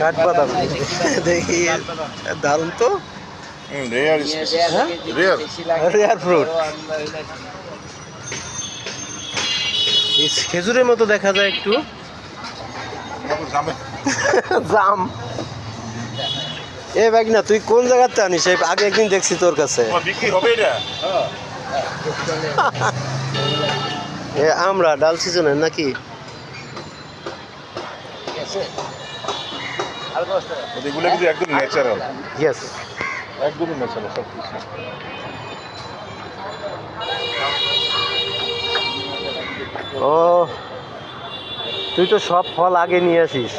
কাঠবাদাম দেখি, দারুণ তো, রেয়ার ফ্রুট। খেজুরের মতো দেখা যায় একটু, জাম। এ ভাই না, তুই কোন জায়গাতে আনিস? আগে একদিন দেখছি তোর কাছে। এ আমরা ডাল সিজনের নাকি? এগুলো কিন্তু একদম ন্যাচারাল, ইয়েস, একদমই ন্যাচারাল সব কিছু। ও তুই তো সব ফল আগে নিয়ে আসিস।